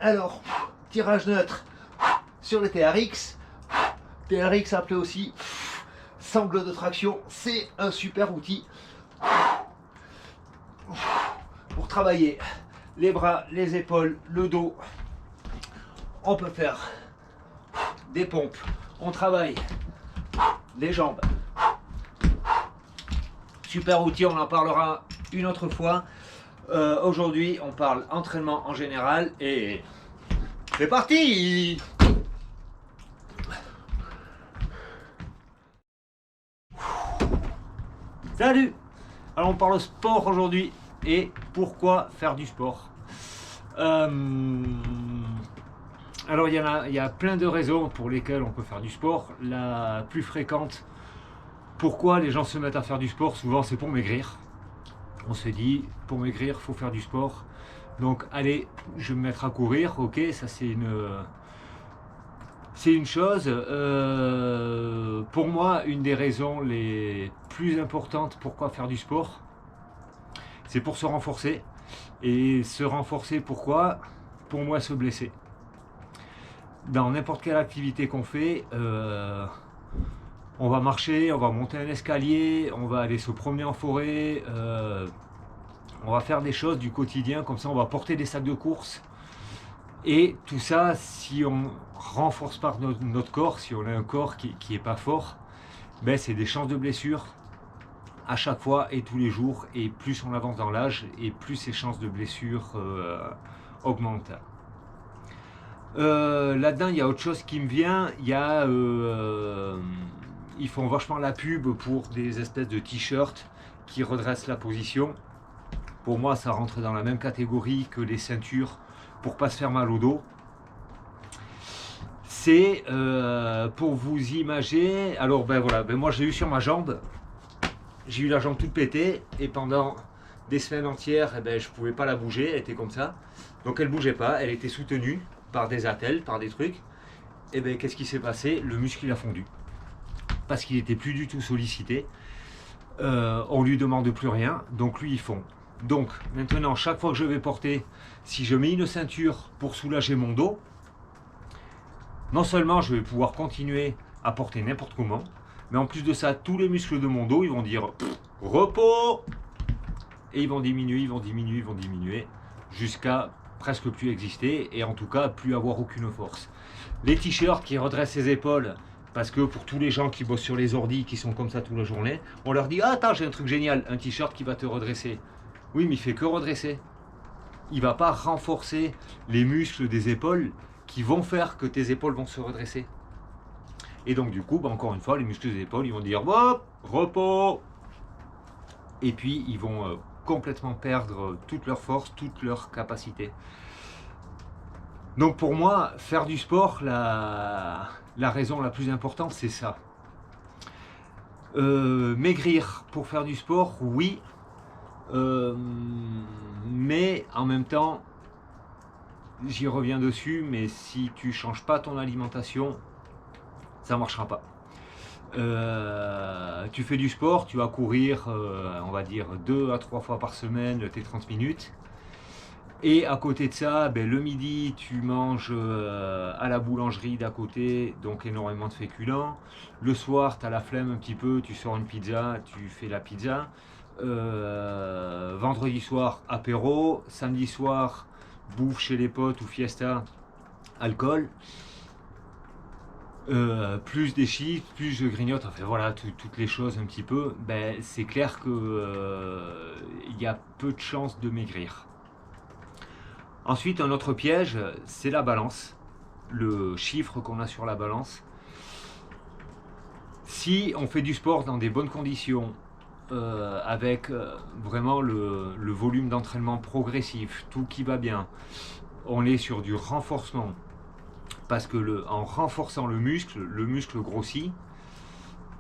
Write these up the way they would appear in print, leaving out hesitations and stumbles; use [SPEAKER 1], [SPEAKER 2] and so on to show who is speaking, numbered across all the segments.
[SPEAKER 1] Alors, tirage neutre sur les TRX. TRX appelé aussi sangle de traction, c'est un super outil pour travailler les bras, les épaules, le dos. On peut faire des pompes, on travaille les jambes. Super outil, on en parlera une autre fois. Aujourd'hui, on parle entraînement en général et c'est parti! Salut! Alors on parle sport aujourd'hui et pourquoi faire du sport. Alors il y a plein de raisons pour lesquelles on peut faire du sport. La plus fréquente, pourquoi les gens se mettent à faire du sport, souvent c'est pour maigrir. On se dit, pour maigrir, il faut faire du sport. Donc allez, je vais me mettre à courir, ok, ça c'est une chose. Pour moi, une des raisons les plus importantes pourquoi faire du sport, c'est pour se renforcer. Et se renforcer, pourquoi? Pour moi, se blesser. Dans n'importe quelle activité qu'on fait, on va marcher, on va monter un escalier, on va aller se promener en forêt, on va faire des choses du quotidien, comme ça on va porter des sacs de course. Et tout ça, si on renforce pas notre corps, si on a un corps qui est pas fort, ben c'est des chances de blessure à chaque fois et tous les jours. Et plus on avance dans l'âge, et plus ces chances de blessure augmentent. Là-dedans, il y a autre chose qui me vient. Il y a, ils font vachement la pub pour des espèces de t-shirts qui redressent la position. Pour moi, ça rentre dans la même catégorie que les ceintures pour pas se faire mal au dos. C'est pour vous imager. Alors ben voilà, ben moi j'ai eu sur ma jambe, j'ai eu la jambe toute pétée et pendant des semaines entières, eh ben, je pouvais pas la bouger, elle était comme ça. Donc elle bougeait pas, elle était soutenue par des attelles, par des trucs. Et ben qu'est-ce qui s'est passé? Le muscle il a fondu parce qu'il était plus du tout sollicité. On lui demande plus rien, donc lui il fond. Donc maintenant, chaque fois que je vais porter, si je mets une ceinture pour soulager mon dos, non seulement je vais pouvoir continuer à porter n'importe comment, mais en plus de ça, tous les muscles de mon dos, ils vont dire repos, et ils vont diminuer, ils vont diminuer, ils vont diminuer, jusqu'à presque plus exister, et en tout cas plus avoir aucune force. Les t-shirts qui redressent les épaules, parce que pour tous les gens qui bossent sur les ordis, qui sont comme ça toute la journée, on leur dit ah attends, j'ai un truc génial, un t-shirt qui va te redresser. Oui, mais il fait que redresser. Il va pas renforcer les muscles des épaules qui vont faire que tes épaules vont se redresser. Et donc du coup, bah, encore une fois, les muscles des épaules, ils vont dire hop, repos. Et puis ils vont complètement perdre toute leur force, toute leur capacité. Donc pour moi, faire du sport, la raison la plus importante, c'est ça. Maigrir pour faire du sport, oui. Mais en même temps, j'y reviens dessus, mais si tu changes pas ton alimentation, ça marchera pas. Tu fais du sport, tu vas courir, on va dire 2 à 3 fois par semaine, tes 30 minutes. Et à côté de ça, ben, le midi, tu manges à la boulangerie d'à côté, donc énormément de féculents. Le soir, tu as la flemme un petit peu, tu sors une pizza, tu fais la pizza. Vendredi soir, apéro. Samedi soir, bouffe chez les potes ou fiesta, alcool. Plus des chips, plus je grignote, enfin voilà, toutes les choses un petit peu. Ben, c'est clair que y a peu de chances de maigrir. Ensuite, un autre piège, c'est la balance, le chiffre qu'on a sur la balance. Si on fait du sport dans des bonnes conditions, avec vraiment le volume d'entraînement progressif, tout qui va bien, on est sur du renforcement, parce que en renforçant le muscle grossit,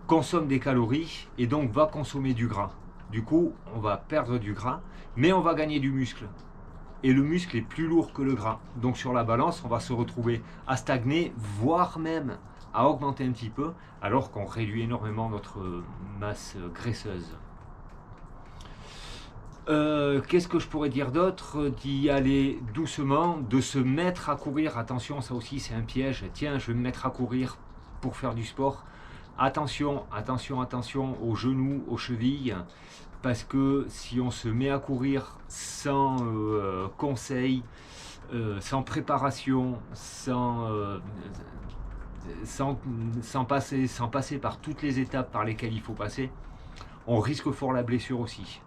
[SPEAKER 1] consomme des calories et donc va consommer du gras. Du coup, on va perdre du gras, mais on va gagner du muscle. Et le muscle est plus lourd que le gras. Donc sur la balance, on va se retrouver à stagner, voire même à augmenter un petit peu, alors qu'on réduit énormément notre masse graisseuse. Qu'est-ce que je pourrais dire d'autre? D'y aller doucement, de se mettre à courir. Attention, ça aussi c'est un piège. Tiens, je vais me mettre à courir pour faire du sport. Attention, attention, attention aux genoux, aux chevilles. Parce que si on se met à courir sans conseil, sans préparation, sans passer par toutes les étapes par lesquelles il faut passer, on risque fort la blessure aussi.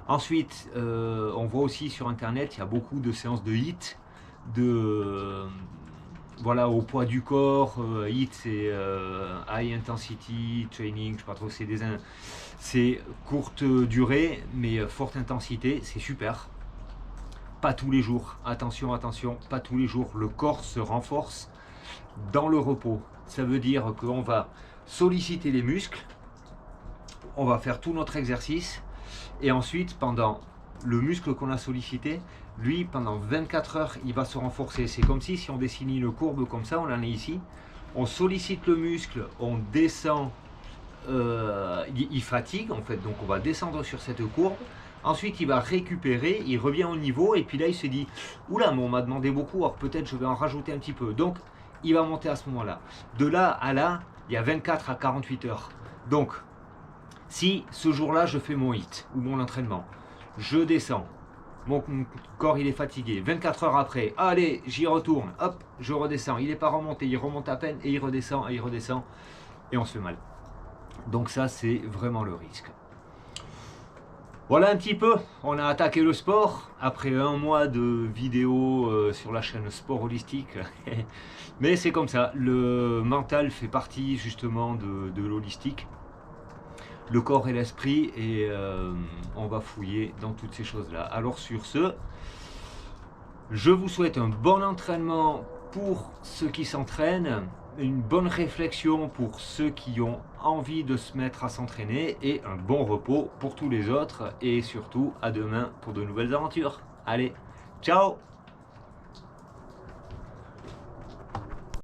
[SPEAKER 1] Ensuite, on voit aussi sur internet, il y a beaucoup de séances de HIIT, voilà, au poids du corps. HIIT, c'est High Intensity Training, je sais pas trop, c'est courte durée mais forte intensité, c'est super. Pas tous les jours, attention, attention, pas tous les jours. Le corps se renforce dans le repos. Ça veut dire qu'on va solliciter les muscles, on va faire tout notre exercice, et ensuite, pendant le muscle qu'on a sollicité, lui, pendant 24 heures, il va se renforcer. C'est comme si on dessinait une courbe comme ça, on en est ici. On sollicite le muscle, on descend, il fatigue en fait, donc on va descendre sur cette courbe. Ensuite, il va récupérer, il revient au niveau, et puis là, il se dit « Oula, mais on m'a demandé beaucoup, alors peut-être je vais en rajouter un petit peu. » Donc, il va monter à ce moment-là. De là à là, il y a 24 à 48 heures. Donc, si ce jour-là, je fais mon HIIT ou mon entraînement, je descends, mon corps il est fatigué, 24 heures après, allez, j'y retourne, hop, je redescends, il n'est pas remonté, il remonte à peine, et il redescend, et on se fait mal. Donc ça, c'est vraiment le risque. Voilà un petit peu, on a attaqué le sport, après un mois de vidéos sur la chaîne Sport Holistique. Mais c'est comme ça, le mental fait partie justement de l'holistique. Le corps et l'esprit, et on va fouiller dans toutes ces choses-là. Alors sur ce, je vous souhaite un bon entraînement pour ceux qui s'entraînent, une bonne réflexion pour ceux qui ont envie de se mettre à s'entraîner, et un bon repos pour tous les autres, et surtout à demain pour de nouvelles aventures. Allez, ciao!